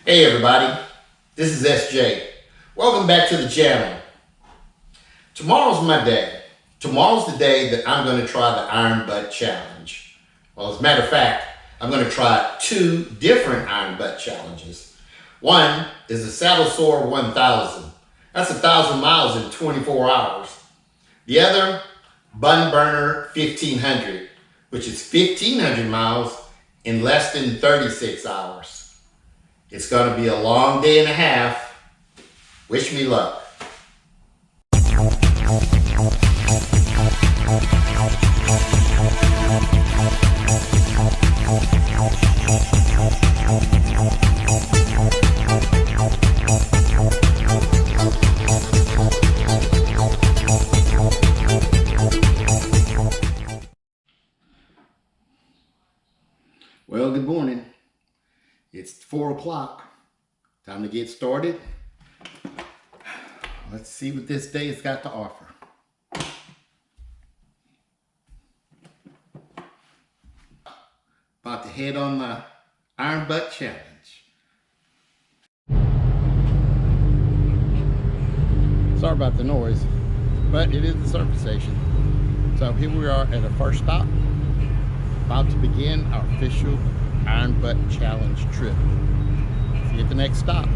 Hey everybody, this is SJ. Welcome back to the channel. Tomorrow's my day. Tomorrow's the day that I'm going to try the Iron Butt Challenge. Well, as a matter of fact, I'm going to try two different Iron Butt Challenges. One is the SaddleSore 1000. That's 1,000 miles in 24 hours. The other, Bun Burner 1500, which is 1,500 miles in less than 36 hours. It's going to be a long day and a half. Wish me luck. Well, good morning. It's 4 o'clock. Time to get started. Let's see what this day has got to offer. About to head on the Iron Butt Challenge. Sorry about the noise, but it is the service station. So here we are at our first stop. About to begin our official Iron Butt Challenge trip. See you at the next stop.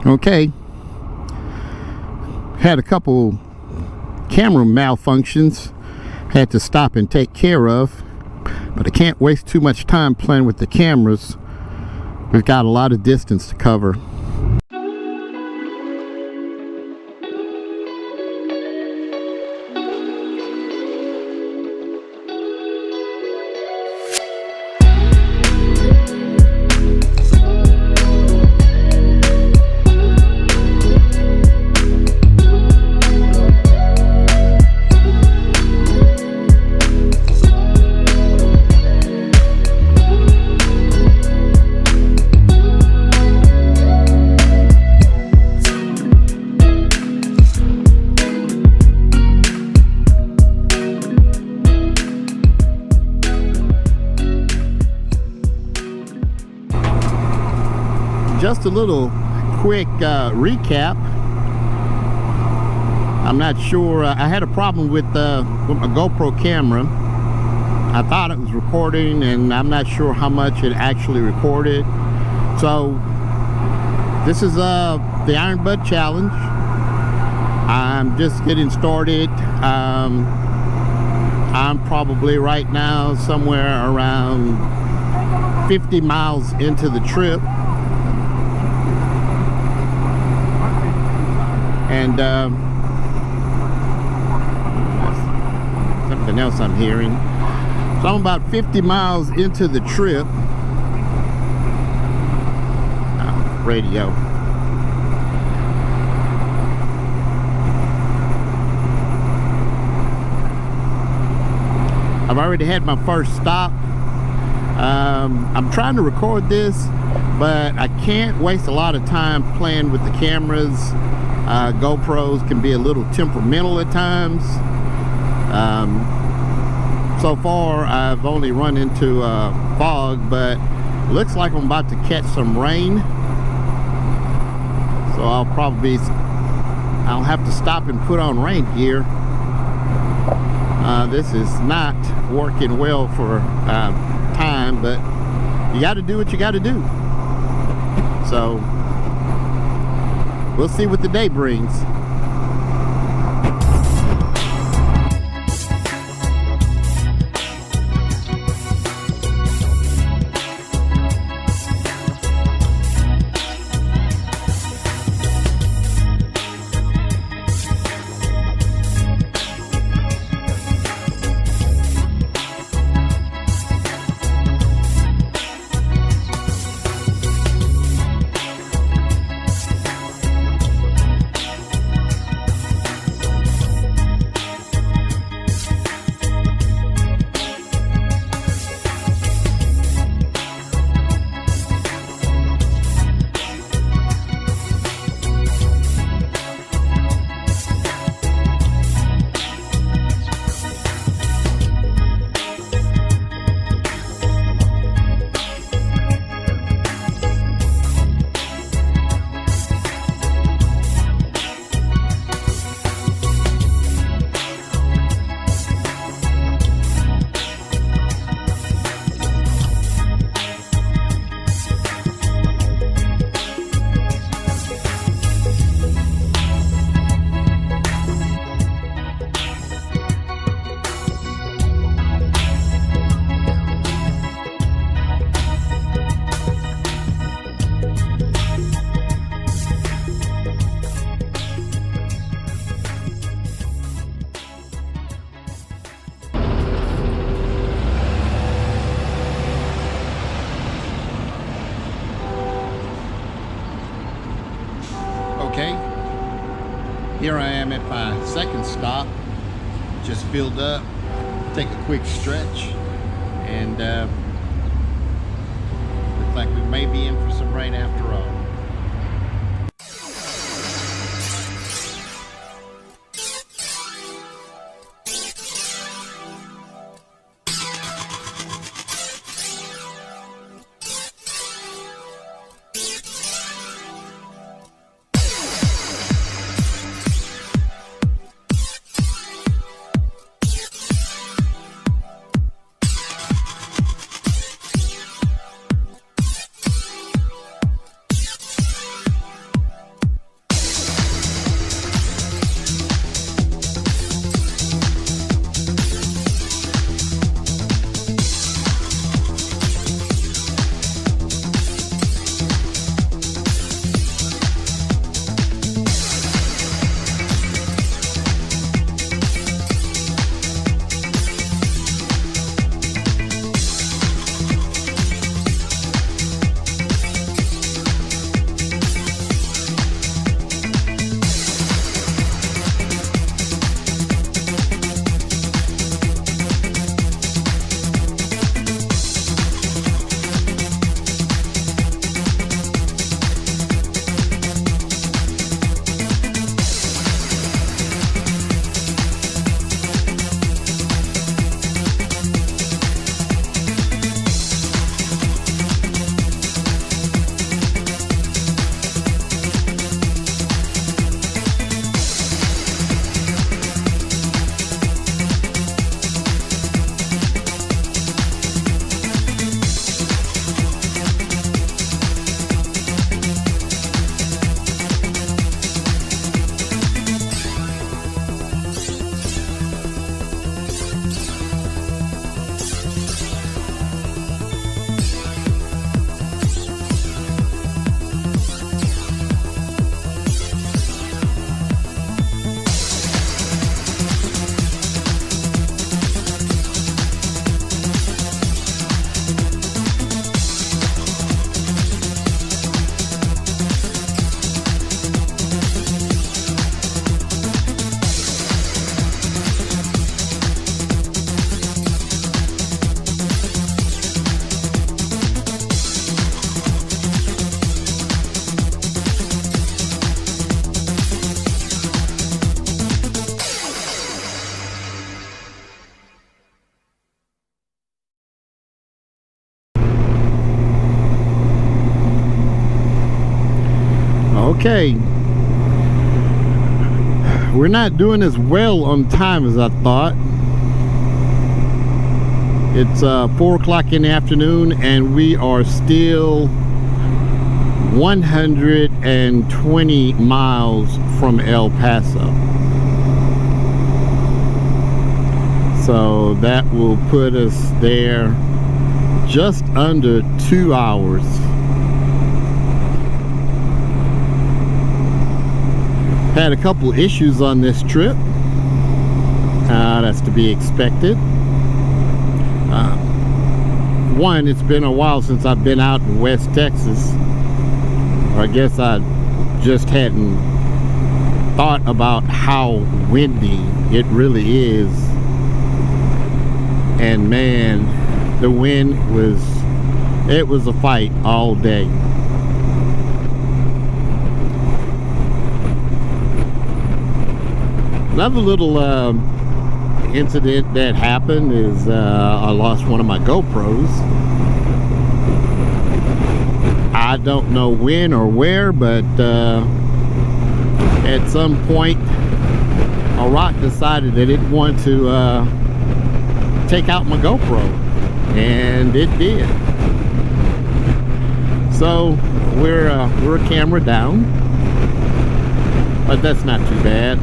Okay, had a couple camera malfunctions, had to stop and take care of, but I can't waste too much time playing with the cameras. We've got a lot of distance to cover. Just a little quick recap. I'm not sure. I had a problem with my GoPro camera. I thought it was recording, and I'm not sure how much it actually recorded. So this is the Iron Butt Challenge. I'm just getting started. I'm probably right now somewhere around 50 miles into the trip. And something else I'm hearing. So I'm about 50 miles into the trip. Radio. I've already had my first stop. I'm trying to record this, but I can't waste a lot of time playing with the cameras. GoPros can be a little temperamental at times. So far I've only run into fog, but it looks like I'm about to catch some rain, so I'll have to stop and put on rain gear. This is not working well for time, but you got to do what you got to do. So we'll see what the day brings. Here I am at my second stop. Just filled up. Take a quick stretch, and looks like we may be in for some rain after all. Okay, we're not doing as well on time as I thought. It's 4 o'clock in the afternoon and we are still 120 miles from El Paso. So that will put us there just under 2 hours. Had a couple issues on this trip. That's to be expected. One, it's been a while since I've been out in West Texas. I guess I just hadn't thought about how windy it really is. And man, the wind it was a fight all day. Another little incident that happened is I lost one of my GoPros. I don't know when or where, but at some point a rock decided that it wanted to take out my GoPro, and it did. So we're camera down, but that's not too bad.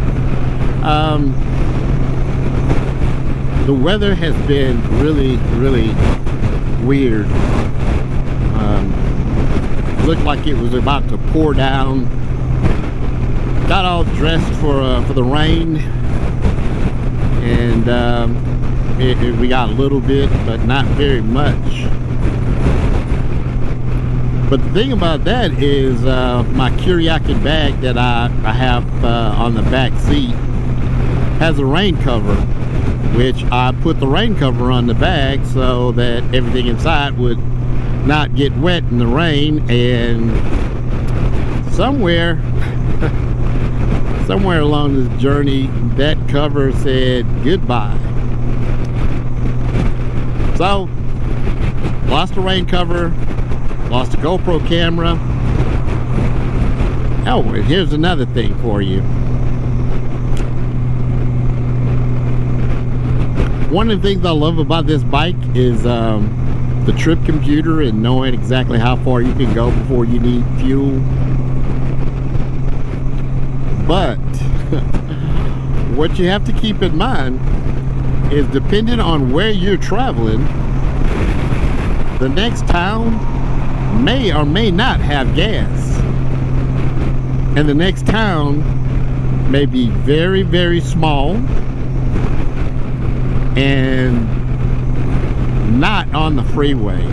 The weather has been really weird. Looked like it was about to pour down. Got all dressed for the rain, and we got a little bit, but not very much. But the thing about that is my Kiriakin bag that I have on the back seat has a rain cover, which I put the rain cover on the bag so that everything inside would not get wet in the rain. And somewhere along this journey, that cover said goodbye. So lost the rain cover, lost the GoPro camera. Oh, and here's another thing for you. One of the things I love about this bike is the trip computer and knowing exactly how far you can go before you need fuel. But what you have to keep in mind is, depending on where you're traveling, the next town may or may not have gas, and the next town may be very, very small and not on the freeway,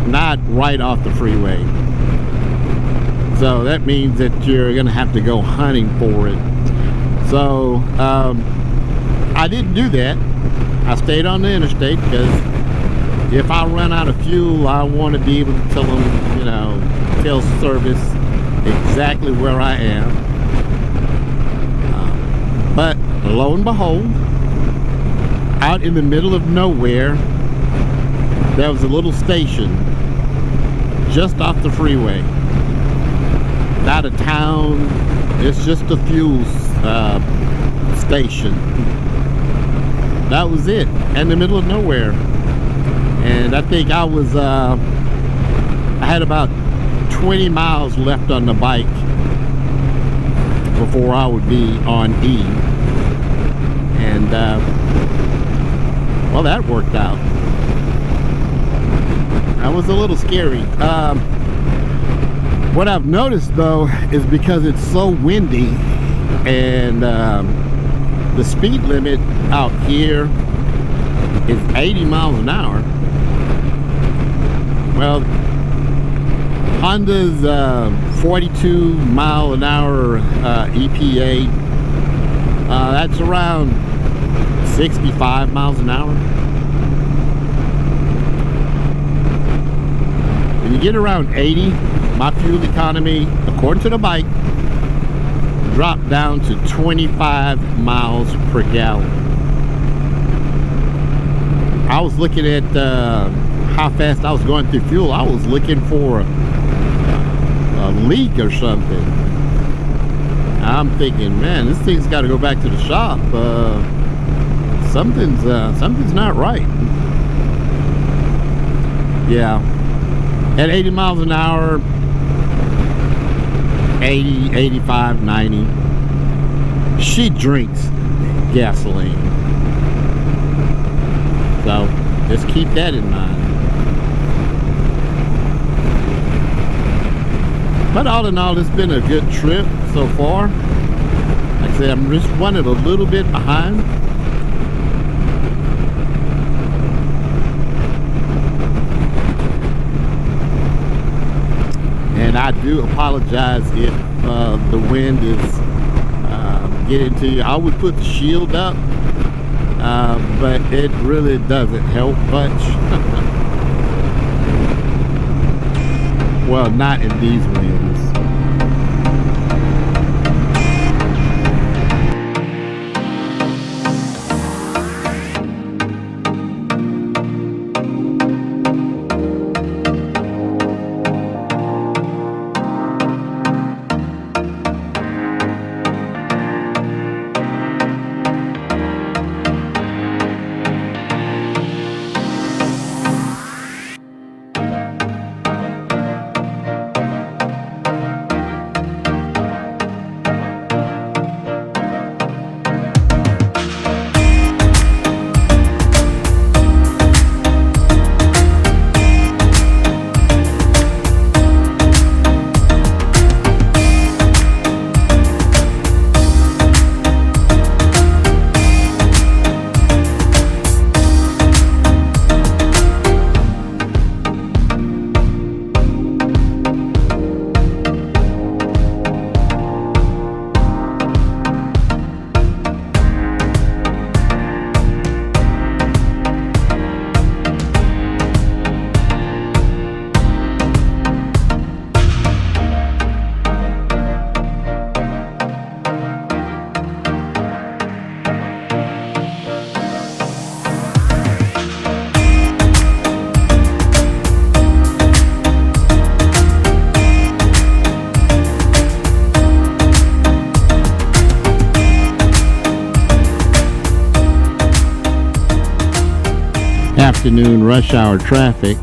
not right off the freeway. So that means that you're gonna have to go hunting for it. So I didn't do that. I stayed on the interstate because if I run out of fuel, I want to be able to tell them, you know, tell service exactly where I am. But lo and behold, out in the middle of nowhere, there was a little station just off the freeway. Not a town, it's just a fuel station. That was it, in the middle of nowhere. And I think I had about 20 miles left on the bike before I would be on E. And well, that worked out. That was a little scary. What I've noticed though is, because it's so windy and the speed limit out here is 80 miles an hour. Well, Honda's 42 mile an hour EPA, that's around 65 miles an hour. When you get around 80, my fuel economy, according to the bike, dropped down to 25 miles per gallon. I was looking at how fast I was going through fuel. I was looking for a leak or something. I'm thinking, man, this thing's got to go back to the shop. Something's not right. Yeah, at 80 miles an hour, 80, 85, 90, she drinks gasoline. So just keep that in mind. But all in all, it's been a good trip so far. Like I said, I'm just running a little bit behind. And I do apologize if the wind is getting to you. I would put the shield up, but it really doesn't help much. Well, not in these winds. afternoon rush hour traffic.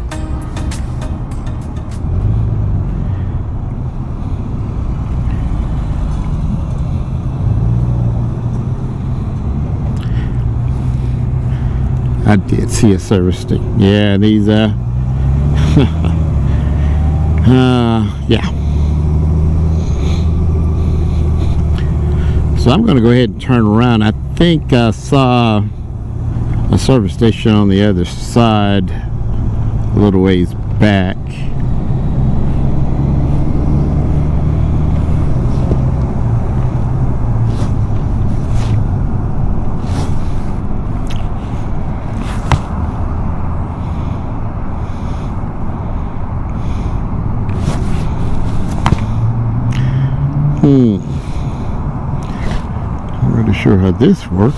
I did see a service station. Yeah, these yeah. So I'm going to go ahead and turn around. I think I saw a service station on the other side a little ways back. Not really sure how this works.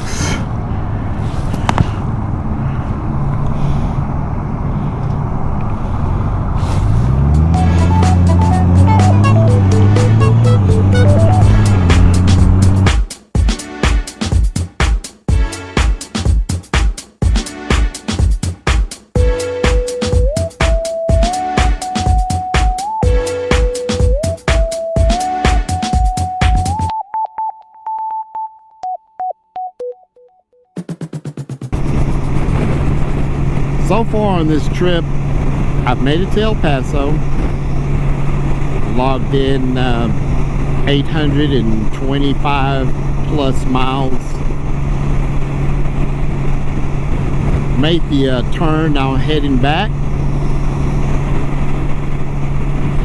So far on this trip, I've made it to El Paso, logged in 825 plus miles, made the turn, now heading back,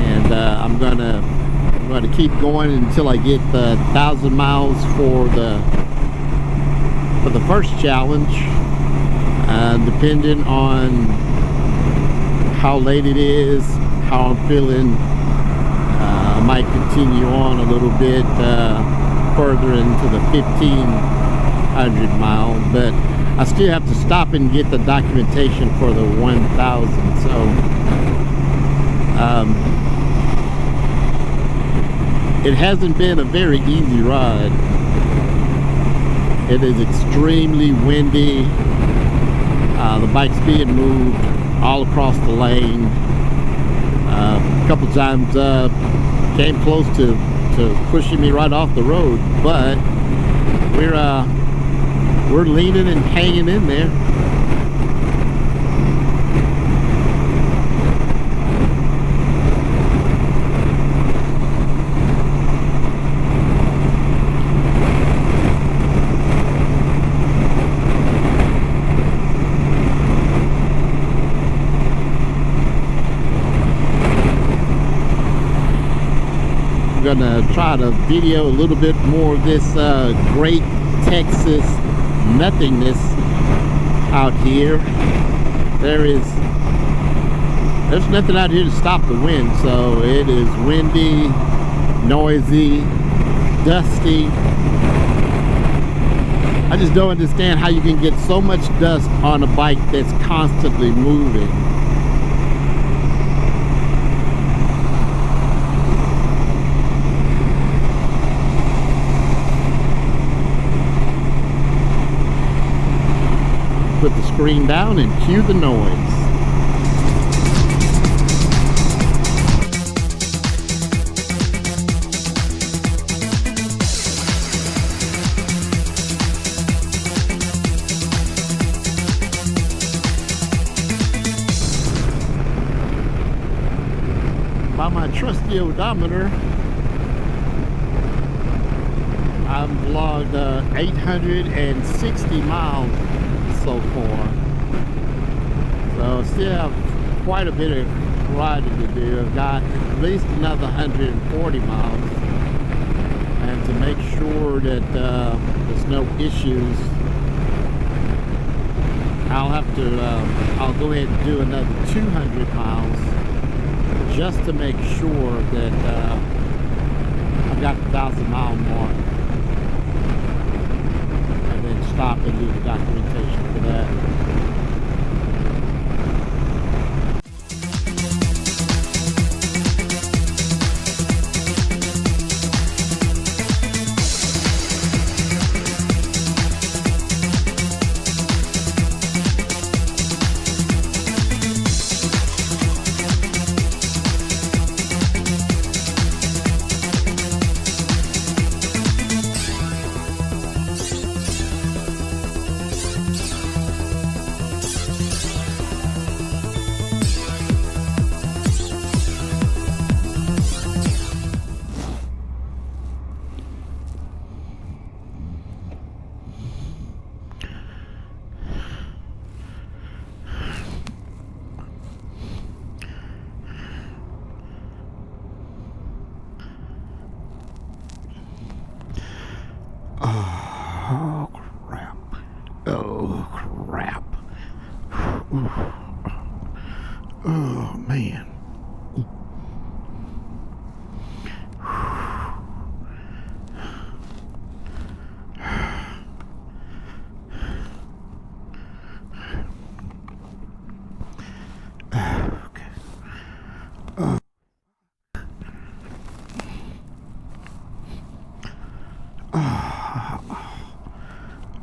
and I'm gonna keep going until I get the 1,000 miles for the first challenge. Depending on how late it is, how I'm feeling, I might continue on a little bit further into the 1,500 mile, but I still have to stop and get the documentation for the 1,000. So it hasn't been a very easy ride. It is extremely windy. The bike's being moved all across the lane. A couple times came close to pushing me right off the road, but we're leaning and hanging in there. Gonna try to video a little bit more of this great Texas nothingness out here. There's nothing out here to stop the wind, so it is windy, noisy, dusty. I just don't understand how you can get so much dust on a bike that's constantly moving. Put the screen down and cue the noise. By my trusty odometer, I've logged 860 miles so far, so still have quite a bit of riding to do. I've got at least another 140 miles, and to make sure that there's no issues, I'll go ahead and do another 200 miles just to make sure that I've got the 1,000-mile mark, and then stop and do the documentation for that. Oh, man.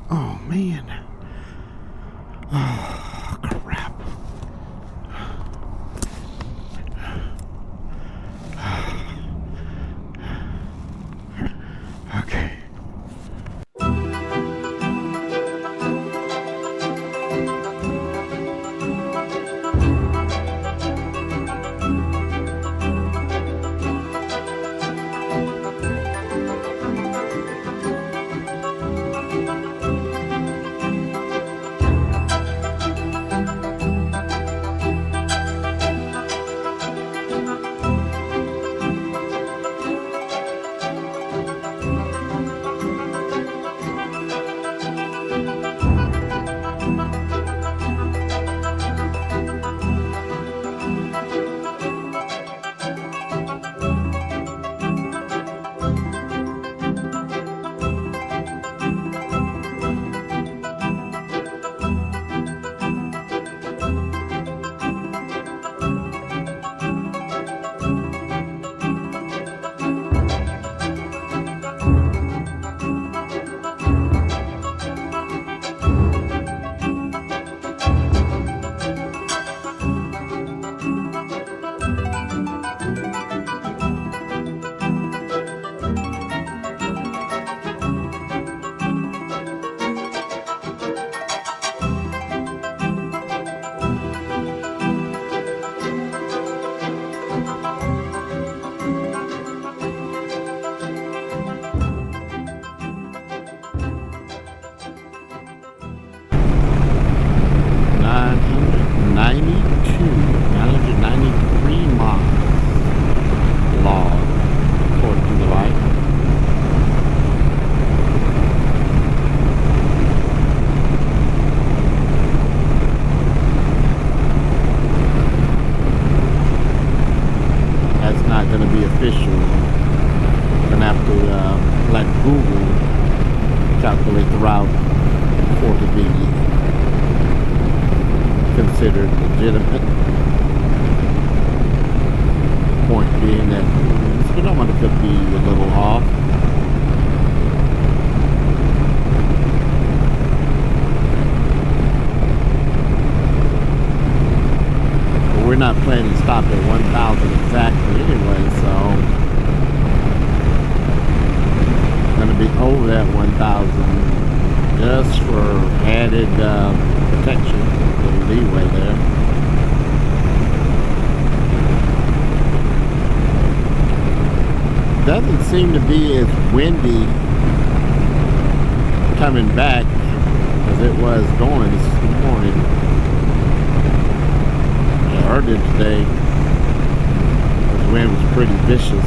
Oh, man. Oh, crap. Okay. Official. I'm gonna have to let Google calculate the route for it to be considered legitimate. Point being that the speedometer could be a little off. But we're not planning to stop at 1,000 exactly anyway, so going to be over that 1,000 just for added protection, a little leeway there. Doesn't seem to be as windy coming back as it was going this morning. Earlier today, the wind was pretty vicious.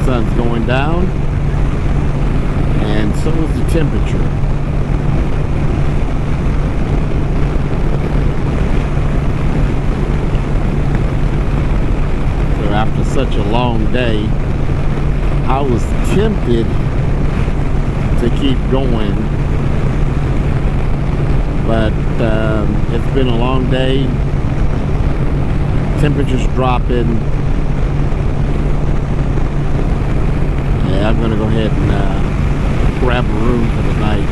Sun's going down, and so is the temperature. So after such a long day, I was tempted to keep going, but it's been a long day. Temperature's dropping. Yeah, I'm gonna go ahead and grab a room for the night,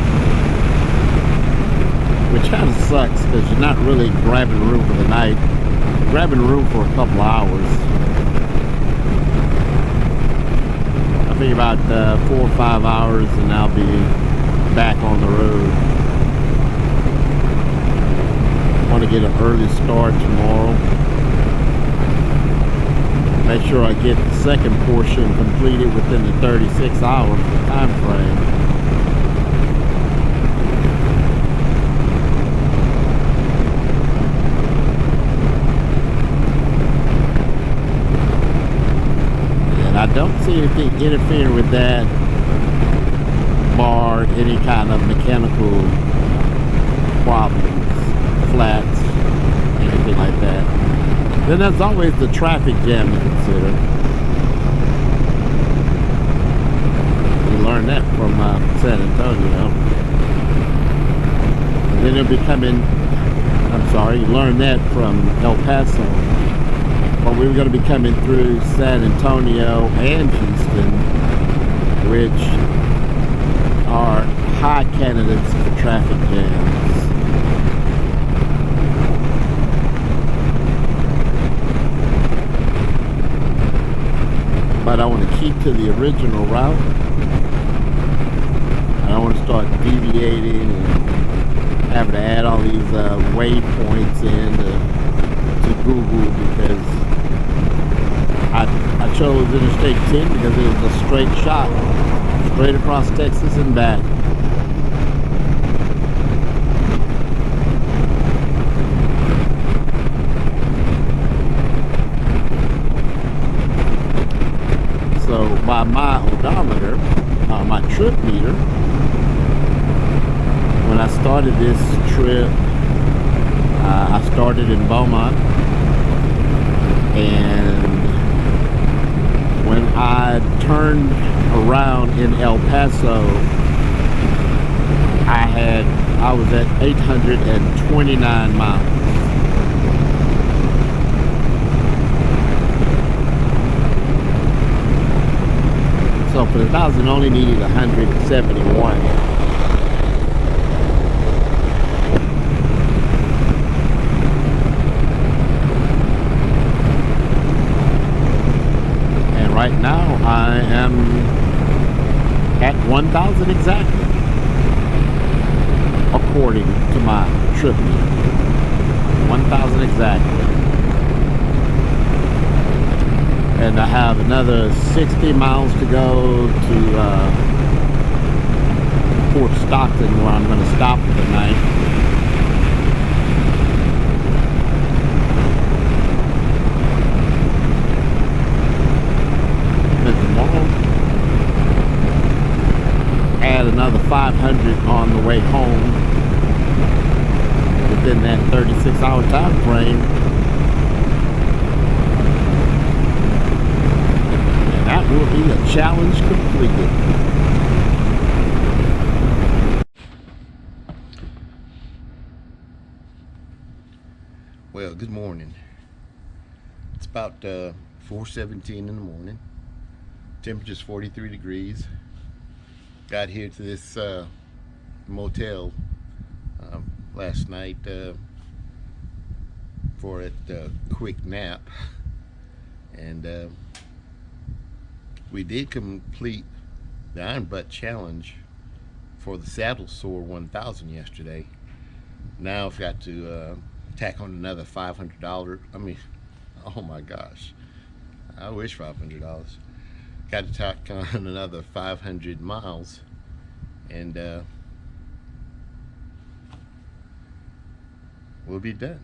which kind of sucks because you're not really grabbing a room for the night. You're grabbing a room for a couple of hours. I think about 4 or 5 hours, and I'll be back on the road. I want to get an early start tomorrow. Make sure I get the second portion completed within the 36-hour time frame. anything interfering with that, bar any kind of mechanical problems, flats, anything like that. Then there's always the traffic jam to consider. We learned that from San Antonio. And then it'll be coming, you learned that from El Paso. But we were going to be coming through San Antonio and Houston, which are high candidates for traffic jams. But I want to keep to the original route. I don't want to start deviating and having to add all these waypoints in to Google, because I chose Interstate 10 because it was a straight shot, straight across Texas and back. So by my odometer, my trip meter, when I started this trip, I started in Beaumont, and when I turned around in El Paso, I was at 829 miles. So for the 1,000, only needed 171. And right now I am at 1,000 exactly, according to my trip meter. 1,000 exactly. And I have another 60 miles to go to Fort Stockton, where I'm going to stop for the night. And tomorrow, add another 500 on the way home within that 36-hour time frame. That will be a challenge completed. Well, good morning. It's about 4:17 in the morning. Temperature's 43 degrees. Got here to this motel last night for a quick nap, and we did complete the Iron Butt Challenge for the SaddleSore 1000 yesterday. Now I've got to tack on another $500. I mean, oh my gosh, I wish $500. Got to tack on another 500 miles, and we'll be done.